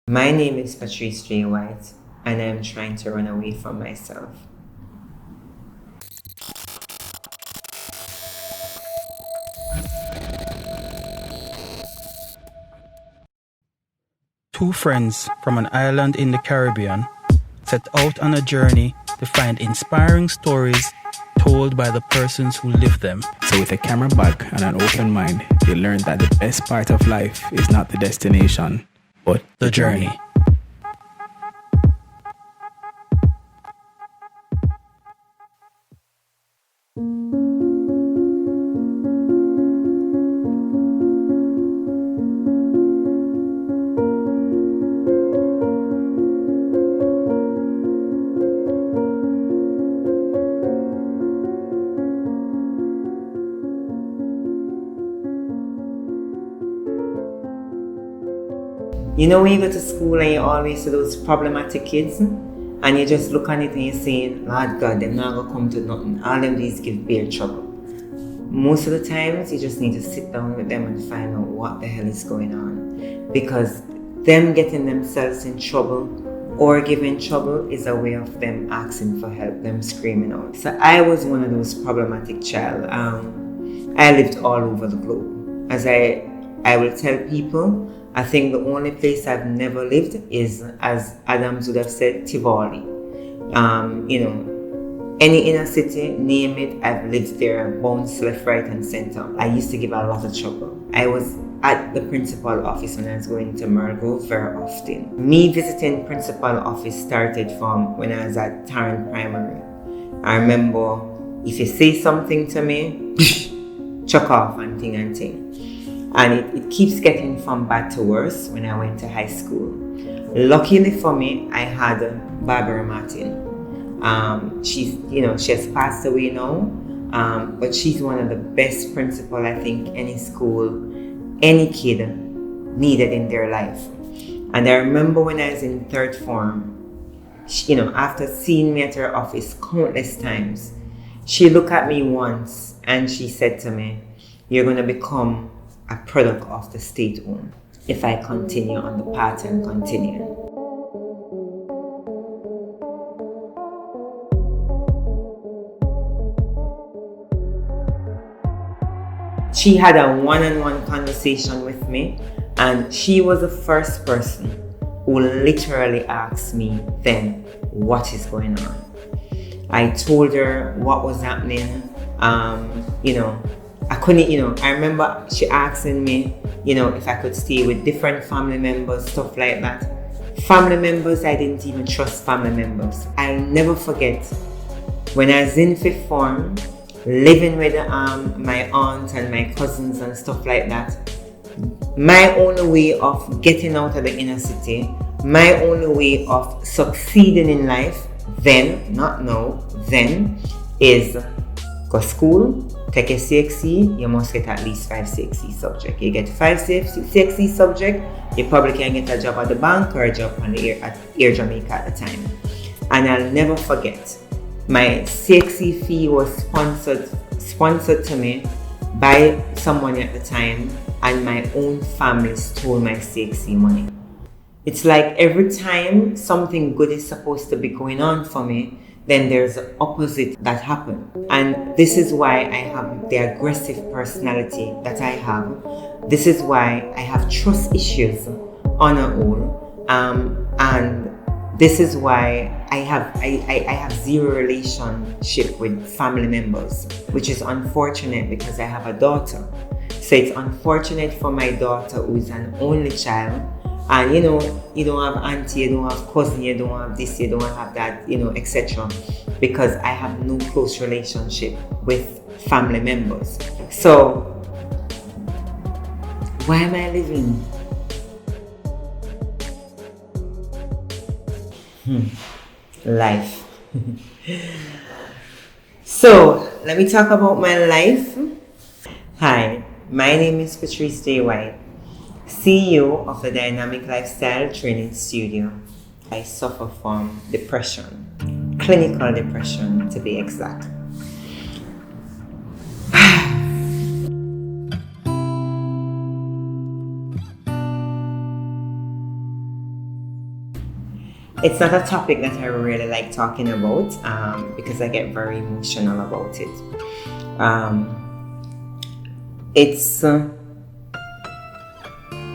My name is Patrice J, and I'm trying to run away from myself. Two friends from an island in the Caribbean set out on a journey to find inspiring stories told by the persons who live them. So with a camera bag and an open mind, you learn that the best part of life is not the destination, but The journey. You know when you go to school and you always see those problematic kids and you just look on it and you say, Lord God, they're not going to come to nothing. All them these give bare trouble. Most of the times you just need to sit down with them and find out what the hell is going on. Because them getting themselves in trouble or giving trouble is a way of them asking for help, them screaming out. So I was one of those problematic child. I lived all over the globe. As I will tell people, I think the only place I've never lived is, as Adams would have said, Tivoli. Any inner city, name it, I've lived there, bounce left, right, and center. I used to give a lot of trouble. I was at the principal office when I was going to Merle Grove very often. Me visiting principal office started from when I was at Tarrant Primary. I remember if you say something to me, chuck off and ting. And it keeps getting from bad to worse when I went to high school. Luckily for me, I had Barbara Martin. She has passed away now, but she's one of the best principal I think any school, any kid needed in their life. And I remember when I was in third form, after seeing me at her office countless times, she looked at me once and she said to me, "You're going to become a product of the state home if I continue on the path and continue." She had a one-on-one conversation with me, and she was the first person who literally asked me then, what is going on? I told her what was happening. I couldn't, I remember she asking me, if I could stay with different family members, stuff like that. Family members, I didn't even trust family members. I'll never forget when I was in fifth form, living with my aunt and my cousins and stuff like that. My only way of getting out of the inner city, my only way of succeeding in life, then, not now, then, is go school, take a CXC, you must get at least 5 CXC subjects. You get 5 CXC subjects, you probably can get a job at the bank or a job at Air Jamaica at the time. And I'll never forget, my CXC fee was sponsored to me by someone at the time, and my own family stole my CXC money. It's like every time something good is supposed to be going on for me, then there's the opposite that happens. And this is why I have the aggressive personality that I have. This is why I have trust issues on a whole. And this is why I have zero relationship with family members, which is unfortunate because I have a daughter. So it's unfortunate for my daughter who is an only child. And you don't have auntie, you don't have cousin, you don't have this, you don't have that, etc. Because I have no close relationship with family members. So why am I living? Life. So let me talk about my life. Hi, my name is Patrice J, CEO of the Dynamic Lifestyle Training Studio. I suffer from depression, clinical depression to be exact. It's not a topic that I really like talking about because I get very emotional about it. It's I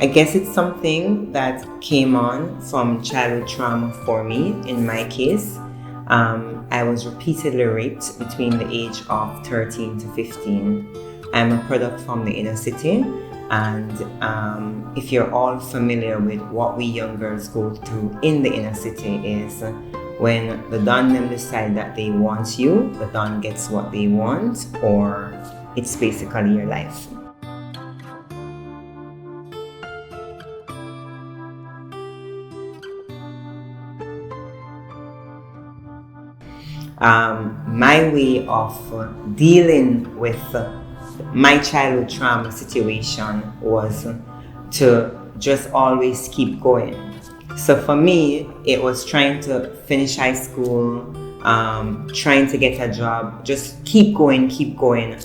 guess it's something that came on from childhood trauma for me. In my case, I was repeatedly raped between the age of 13 to 15. I'm a product from the inner city, and if you're all familiar with what we young girls go through in the inner city is when the Don them decide that they want you, the Don gets what they want, or it's basically your life. My way of dealing with my childhood trauma situation was to just always keep going. So for me, it was trying to finish high school, trying to get a job, just keep going,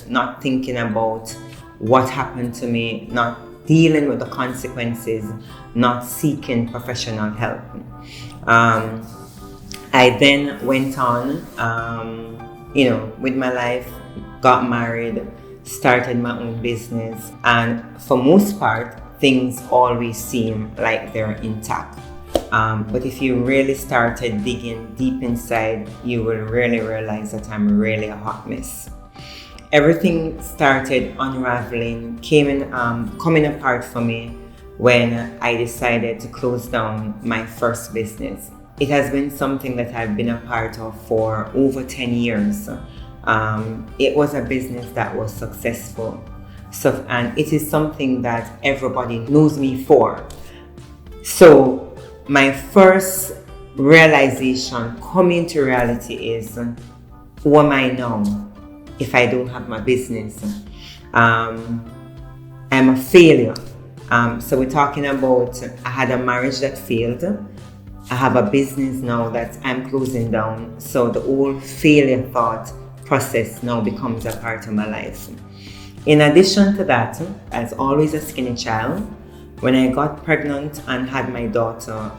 not thinking about what happened to me, not dealing with the consequences, not seeking professional help. I then went on, with my life, got married, started my own business, and for most part, things always seem like they're intact. But if you really started digging deep inside, you will really realize that I'm really a hot mess. Everything started unraveling, coming apart for me when I decided to close down my first business. It has been something that I've been a part of for over 10 years. It was a business that was successful. And it is something that everybody knows me for. So my first realization coming to reality is, who am I now if I don't have my business? I'm a failure. So we're talking about, I had a marriage that failed. I have a business now that I'm closing down. So the whole failure thought process now becomes a part of my life. In addition to that, as always a skinny child, when I got pregnant and had my daughter,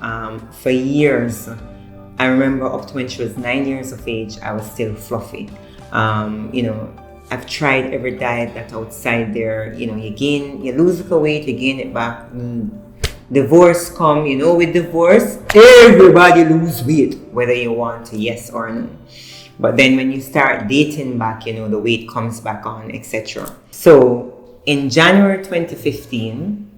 for years, I remember up to when she was 9 years of age, I was still fluffy. I've tried every diet that's outside there. You lose the weight, you gain it back. Divorce come, with divorce, everybody lose weight, whether you want to, yes or no. But then when you start dating back, the weight comes back on, etc. So in January 2015,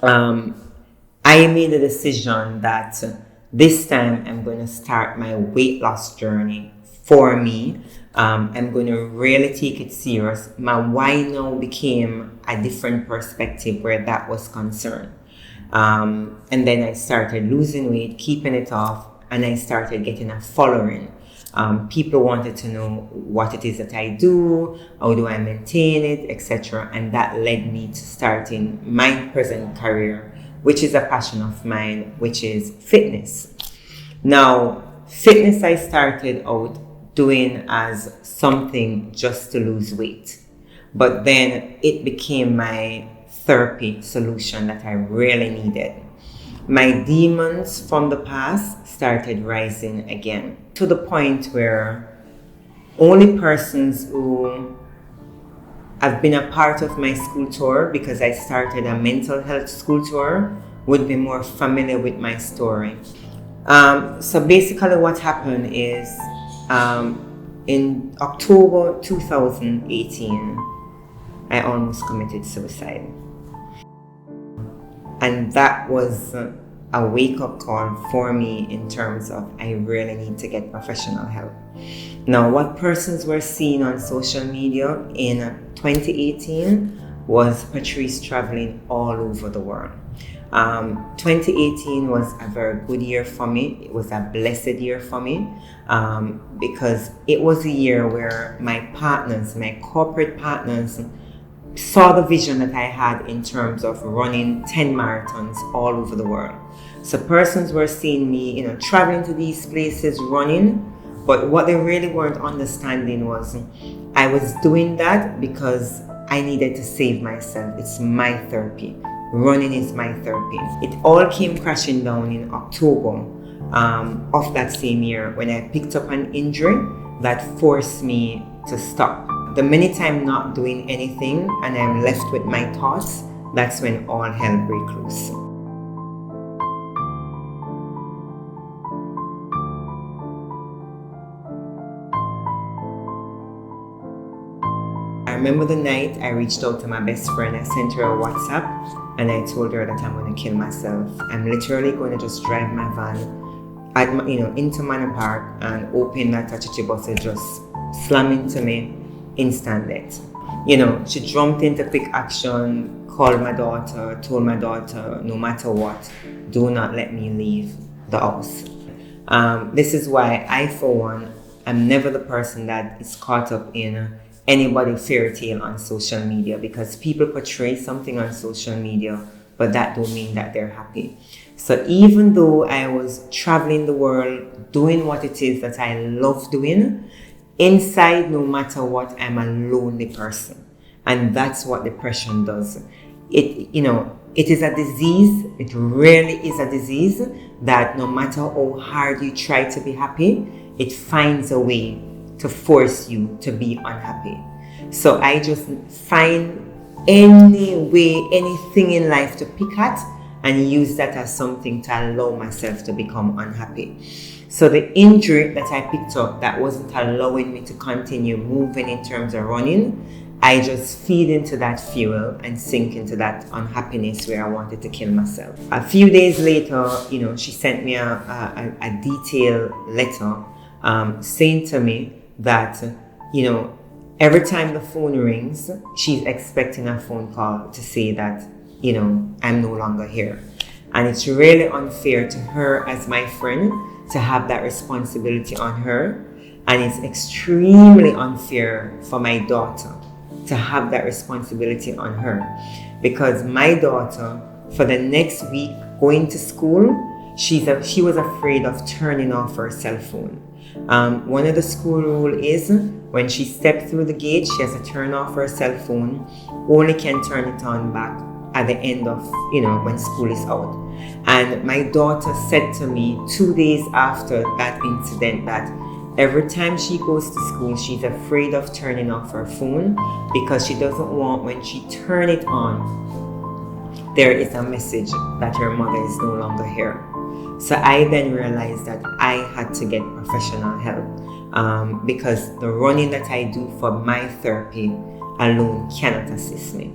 I made a decision that this time I'm going to start my weight loss journey for me. I'm going to really take it serious. My why now became a different perspective where that was concerned. And then I started losing weight, keeping it off, and I started getting a following. People wanted to know what it is that I do, how do I maintain it, etc. And that led me to starting my present career, which is a passion of mine, which is fitness. Now, fitness I started out doing as something just to lose weight. But then it became my therapy solution that I really needed. My demons from the past started rising again, to the point where only persons who have been a part of my school tour, because I started a mental health school tour, would be more familiar with my story. So basically what happened is, in October 2018, I almost committed suicide. And that was a wake-up call for me in terms of I really need to get professional help. Now, what persons were seen on social media in 2018 was Patrice traveling all over the world. 2018 was a very good year for me. It was a blessed year for me because it was a year where my corporate partners, saw the vision that I had in terms of running 10 marathons all over the world. So persons were seeing me, traveling to these places, running, but what they really weren't understanding was I was doing that because I needed to save myself. It's my therapy. Running is my therapy. It all came crashing down in October of that same year when I picked up an injury that forced me to stop. The minute I'm not doing anything and I'm left with my thoughts, that's when all hell breaks loose. I remember the night I reached out to my best friend. I sent her a WhatsApp and I told her that I'm going to kill myself. I'm literally going to just drive my van into Manor Park and hoping that a chichi bus will just slam into me, instant death. She jumped into quick action, called my daughter, told my daughter, no matter what, do not let me leave the house. This is why I, for one, am never the person that is caught up in anybody fairy tale on social media, because people portray something on social media, but that don't mean that they're happy. So even though I was traveling the world, doing what it is that I love doing, inside, no matter what, I'm a lonely person. And that's what depression does. It is a disease. It really is a disease that no matter how hard you try to be happy, it finds a way to force you to be unhappy. So I just find any way, anything in life to pick at and use that as something to allow myself to become unhappy. So the injury that I picked up that wasn't allowing me to continue moving in terms of running, I just feed into that fuel and sink into that unhappiness where I wanted to kill myself. A few days later, she sent me a detailed letter saying to me that, every time the phone rings, she's expecting a phone call to say that, I'm no longer here. And it's really unfair to her as my friend to have that responsibility on her. And it's extremely unfair for my daughter to have that responsibility on her. Because my daughter, for the next week going to school, she was afraid of turning off her cell phone. One of the school rules is when she steps through the gate, she has to turn off her cell phone, only can turn it on back at the end of, when school is out. And my daughter said to me 2 days after that incident that every time she goes to school, she's afraid of turning off her phone because she doesn't want, when she turn it on, there is a message that her mother is no longer here. So I then realized that I had to get professional help because the running that I do for my therapy alone cannot assist me.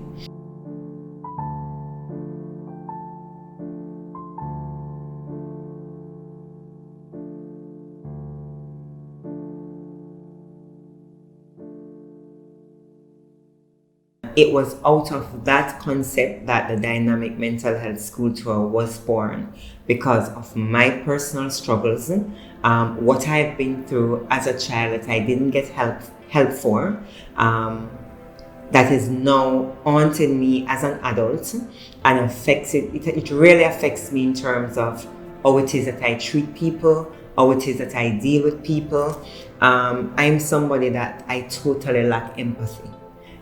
It was out of that concept that the Dynamic Mental Health School Tour was born, because of my personal struggles, what I've been through as a child that I didn't get help for, that is now haunting me as an adult and it really affects me in terms of how it is that I treat people, how it is that I deal with people. I'm somebody that I totally lack empathy.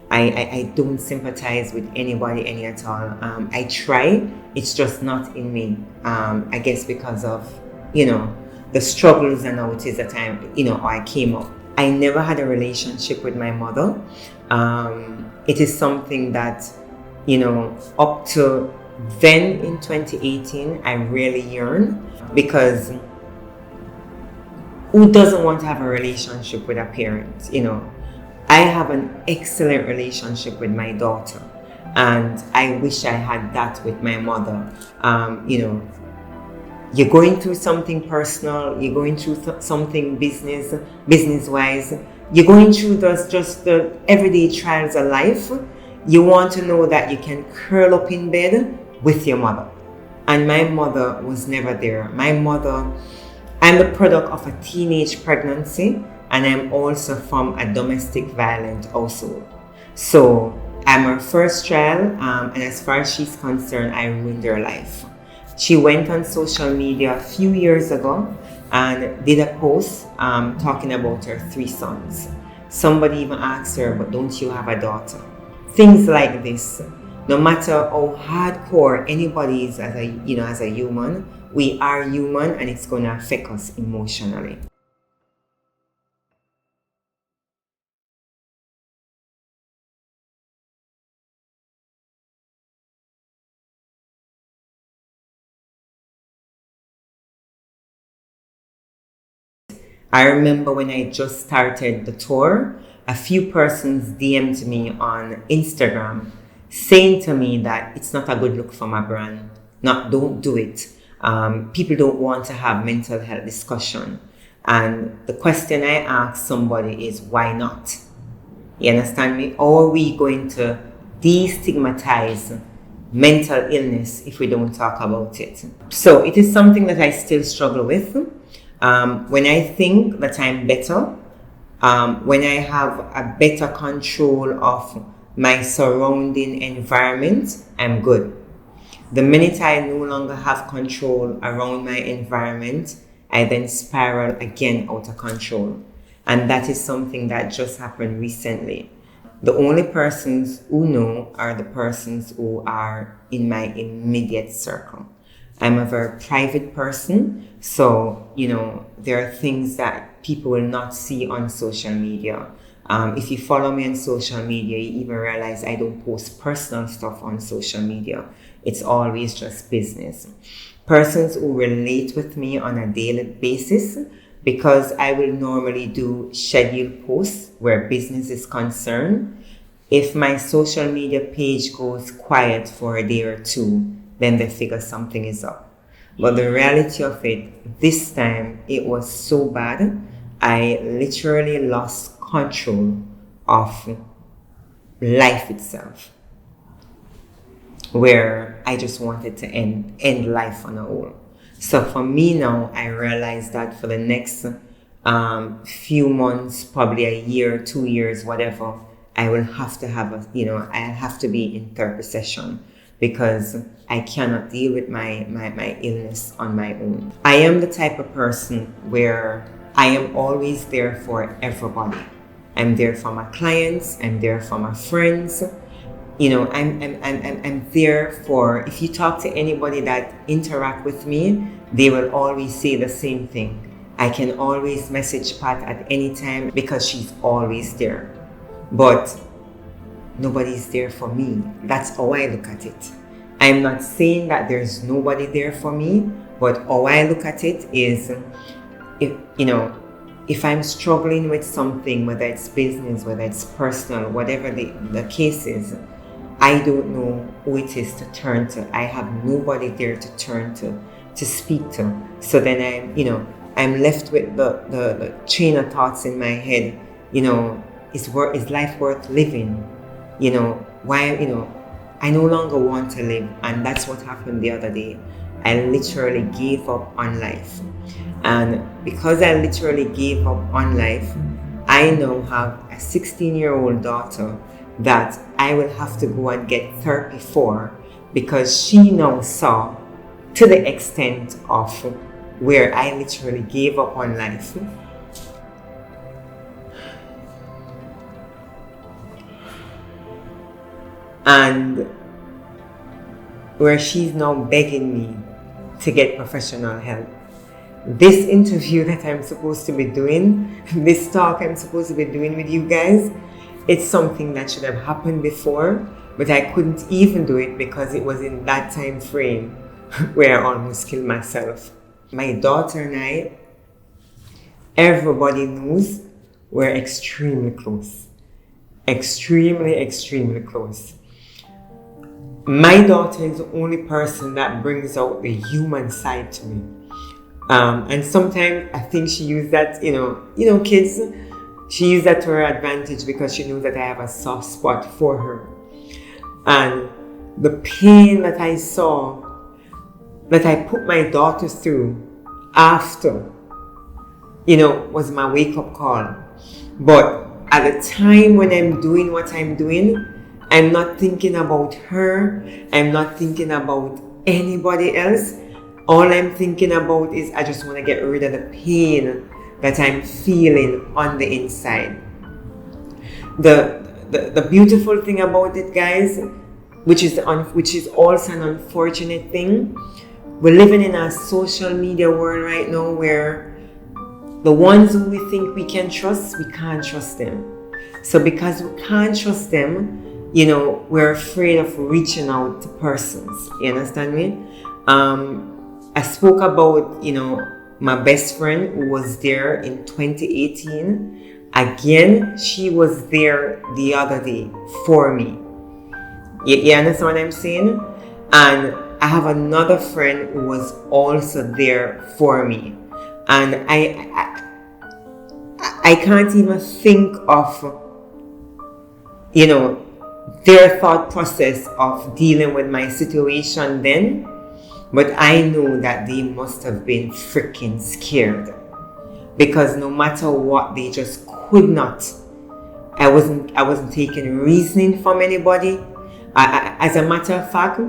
I don't sympathize with anybody any at all. I try, it's just not in me. I guess because of, the struggles and how it is that I came up. I never had a relationship with my mother. It is something that, up to then in 2018, I really yearn, because who doesn't want to have a relationship with a parent, I have an excellent relationship with my daughter, and I wish I had that with my mother. You're going through something personal, you're going through something business-wise, you're going through just the everyday trials of life. You want to know that you can curl up in bed with your mother. And my mother was never there. I'm the product of a teenage pregnancy, and I'm also from a domestic violent household. So I'm her first child, and as far as she's concerned, I ruined her life. She went on social media a few years ago and did a post talking about her 3 sons. Somebody even asked her, but don't you have a daughter? Things like this. No matter how hardcore anybody is as a human, We are human and it's going to affect us emotionally. I remember when I just started the tour, a few persons DM'd me on Instagram saying to me that it's not a good look for my brand. Don't do it. People don't want to have mental health discussion. And the question I ask somebody is, why not? You understand me? Or are we going to destigmatize mental illness if we don't talk about it? So it is something that I still struggle with. When I think that I'm better, when I have a better control of my surrounding environment, I'm good. The minute I no longer have control around my environment, I then spiral again out of control. And that is something that just happened recently. The only persons who know are the persons who are in my immediate circle. I'm a very private person, so, there are things that people will not see on social media. If you follow me on social media, you even realize I don't post personal stuff on social media. It's always just business. Persons who relate with me on a daily basis, because I will normally do scheduled posts where business is concerned. If my social media page goes quiet for a day or two, then they figure something is up. But the reality of it, this time, it was so bad, I literally lost control of life itself, where I just wanted to end life on a whole. So for me now, I realized that for the next few months, probably a year, 2 years, whatever, I will have to have I have to be in therapy session, because I cannot deal with my illness on my own. I am the type of person where I am always there for everybody. I'm there for my clients, I'm there for my friends. I'm there for, if you talk to anybody that interact with me, they will always say the same thing. I can always message Pat at any time because she's always there. But nobody's there for me. That's how I look at it. I'm not saying that there's nobody there for me, but how I look at it is, if I'm struggling with something, whether it's business, whether it's personal, whatever the case is, I don't know who it is to turn to. I have nobody there to turn to speak to. So then I'm left with the chain of thoughts in my head. Is life worth living? Why, I no longer want to live. And that's what happened the other day. I literally gave up on life. And because I literally gave up on life, I now have a 16-year-old daughter that I will have to go and get therapy for, because she now saw to the extent of where I literally gave up on life. And where she's now begging me to get professional help. This interview that I'm supposed to be doing, this talk I'm supposed to be doing with you guys, it's something that should have happened before, but I couldn't even do it because it was in that time frame where I almost killed myself. My daughter and I, everybody knows we're extremely close. Extremely, extremely close. My daughter is the only person that brings out the human side to me. And sometimes I think she used that, kids, she used that to her advantage because she knows that I have a soft spot for her. And the pain that I saw, that I put my daughter through after, was my wake-up call. But at the time when I'm doing what I'm doing, I'm not thinking about her. I'm not thinking about anybody else. All I'm thinking about is I just want to get rid of the pain that I'm feeling on the inside. The beautiful thing about it, guys, which is also an unfortunate thing, we're living in a social media world right now where the ones who we think we can trust, we can't trust them. So because we can't trust them, we're afraid of reaching out to persons. You understand me? I spoke about, my best friend who was there in 2018. Again, she was there the other day for me. You understand what I'm saying? And I have another friend who was also there for me. And I can't even think of, their thought process of dealing with my situation then. But I know that they must have been freaking scared. Because no matter what, they just could not. I wasn't taking reasoning from anybody. As a matter of fact,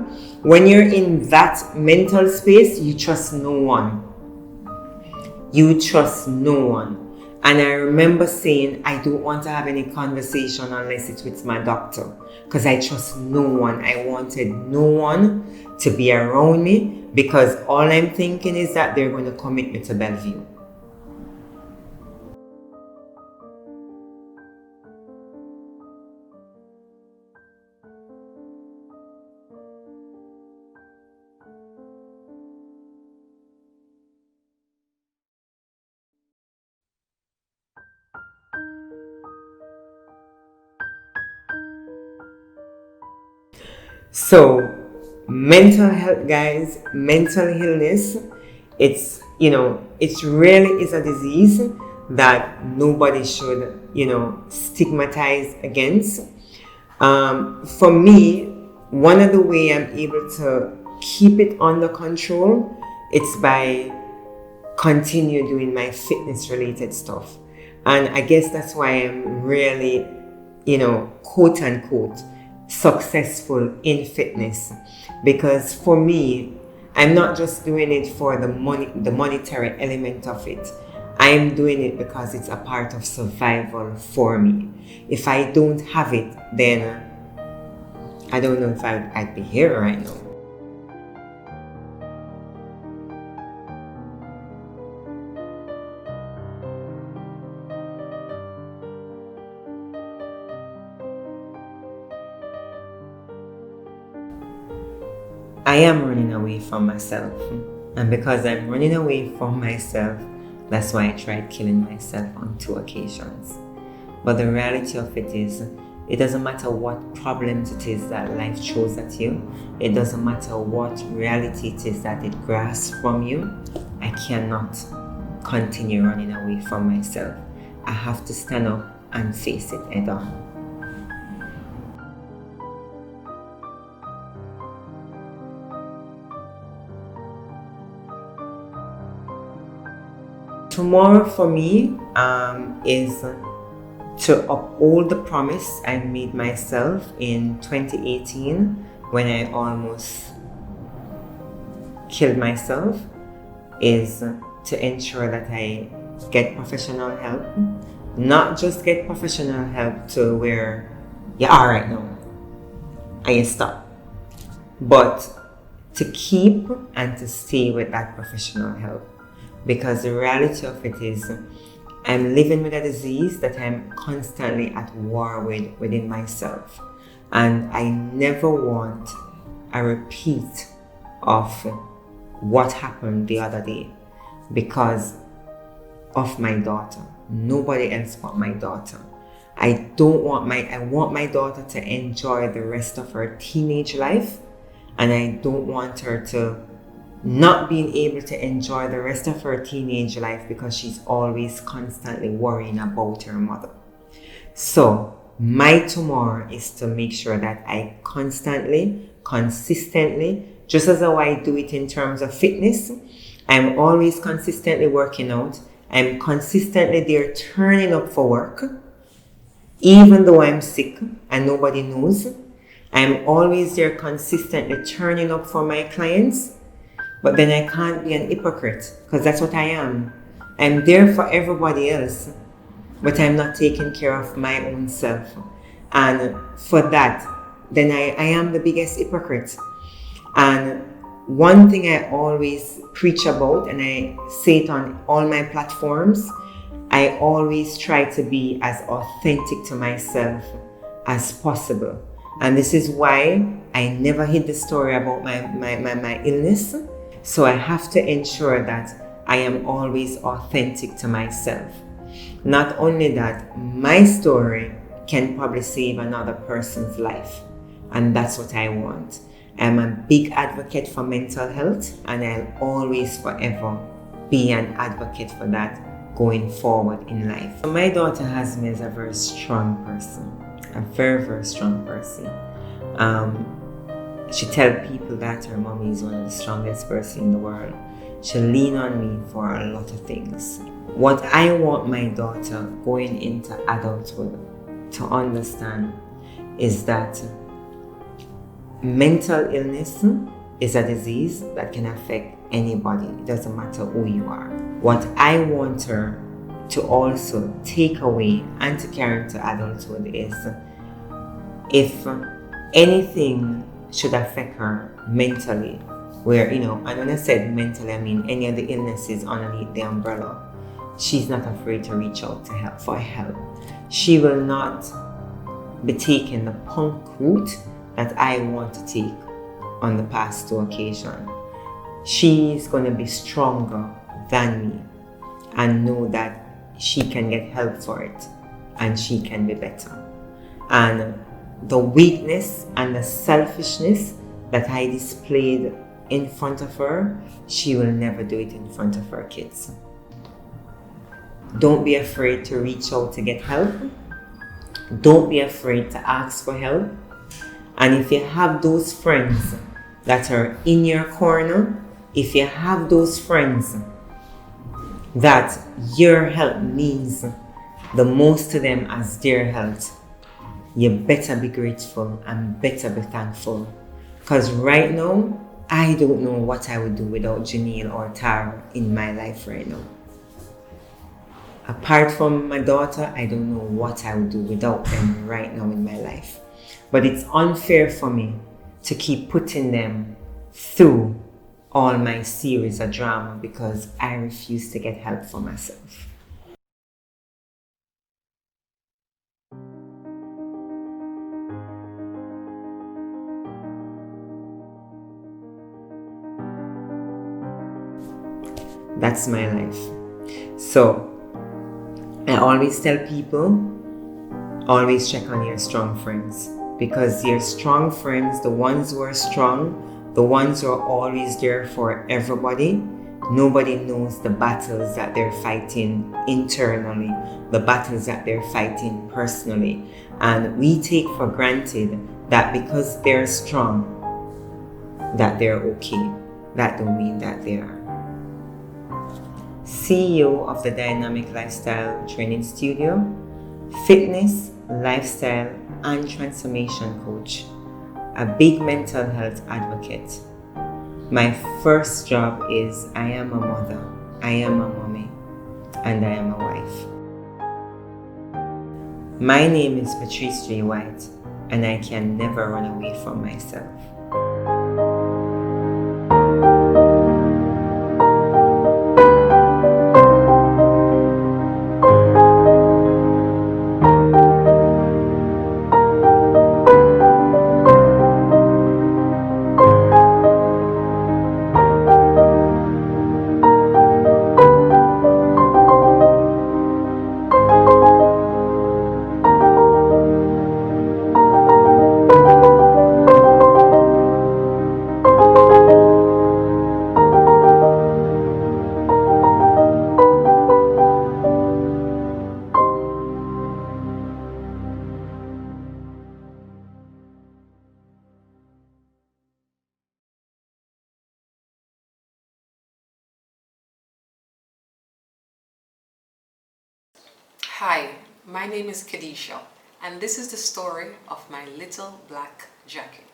when you're in that mental space, you trust no one. You trust no one. And I remember saying, I don't want to have any conversation unless it's with my doctor. Because I trust no one. I wanted no one to be around me. Because all I'm thinking is that they're going to commit me to Bellevue. So, mental health, guys, mental illness, it's really is a disease that nobody should, stigmatize against. For me, one of the way I'm able to keep it under control, it's by continue doing my fitness related stuff. And I guess that's why I'm really, quote unquote, successful in fitness. Because for me, I'm not just doing it for the monetary element of it. I'm doing it because it's a part of survival for me. If I don't have it, then I don't know if I'd be here right now. I am running away from myself. And because I'm running away from myself, that's why I tried killing myself on 2 occasions. But the reality of it is, it doesn't matter what problems it is that life throws at you. It doesn't matter what reality it is that it grasps from you. I cannot continue running away from myself. I have to stand up and face it head on. Tomorrow for me is to uphold the promise I made myself in 2018 when I almost killed myself, is to ensure that I get professional help. Not just get professional help to where you are right now and you stop, but to keep and to stay with that professional help. Because the reality of it is, I'm living with a disease that I'm constantly at war with within myself. And I never want a repeat of what happened the other day because of my daughter. Nobody else but my daughter. I want my daughter to enjoy the rest of her teenage life, and I don't want her to not being able to enjoy the rest of her teenage life because she's always constantly worrying about her mother. So my tomorrow is to make sure that I constantly, consistently, just as how I do it in terms of fitness, I'm always consistently working out. I'm consistently there turning up for work, even though I'm sick and nobody knows. I'm always there consistently turning up for my clients. But then I can't be an hypocrite, because that's what I am. I'm there for everybody else, but I'm not taking care of my own self. And for that, then I am the biggest hypocrite. And one thing I always preach about, and I say it on all my platforms, I always try to be as authentic to myself as possible. And this is why I never hid the story about my illness. So I have to ensure that I am always authentic to myself. Not only that, my story can probably save another person's life. And that's what I want. I'm a big advocate for mental health, and I'll always forever be an advocate for that going forward in life. My daughter has me as a very strong person, a very, very strong person. She tells people that her mommy is one of the strongest person in the world. She lean on me for a lot of things. What I want my daughter going into adulthood to understand is that mental illness is a disease that can affect anybody. It doesn't matter who you are. What I want her to also take away and to carry into adulthood is, if anything should affect her mentally, where, and when I said mentally, I mean any of the illnesses underneath the umbrella, she's not afraid to reach out to help for help. She will not be taking the punk route that I want to take on the past two occasions. She's going to be stronger than me and know that she can get help for it and she can be better. And the weakness and the selfishness that I displayed in front of her, she will never do it in front of her kids. Don't be afraid to reach out to get help. Don't be afraid to ask for help. And if you have those friends that are in your corner, if you have those friends that your help means the most to them as their health, you better be grateful and better be thankful. Because right now, I don't know what I would do without Janelle or Tara in my life right now. Apart from my daughter, I don't know what I would do without them right now in my life. But it's unfair for me to keep putting them through all my series of drama because I refuse to get help for myself. That's my life. So I always tell people, always check on your strong friends, because your strong friends, the ones who are strong, the ones who are always there for everybody, nobody knows the battles that they're fighting internally, the battles that they're fighting personally. And we take for granted that because they're strong, that they're okay. That don't mean that they are. CEO of the Dynamic Lifestyle Training Studio, fitness, lifestyle, and transformation coach, a big mental health advocate. My first job is I am a mother, I am a mommy, and I am a wife. My name is Patrice J. White, and I can never run away from myself. Hi, my name is Kadisha, and this is the story of my little black jacket.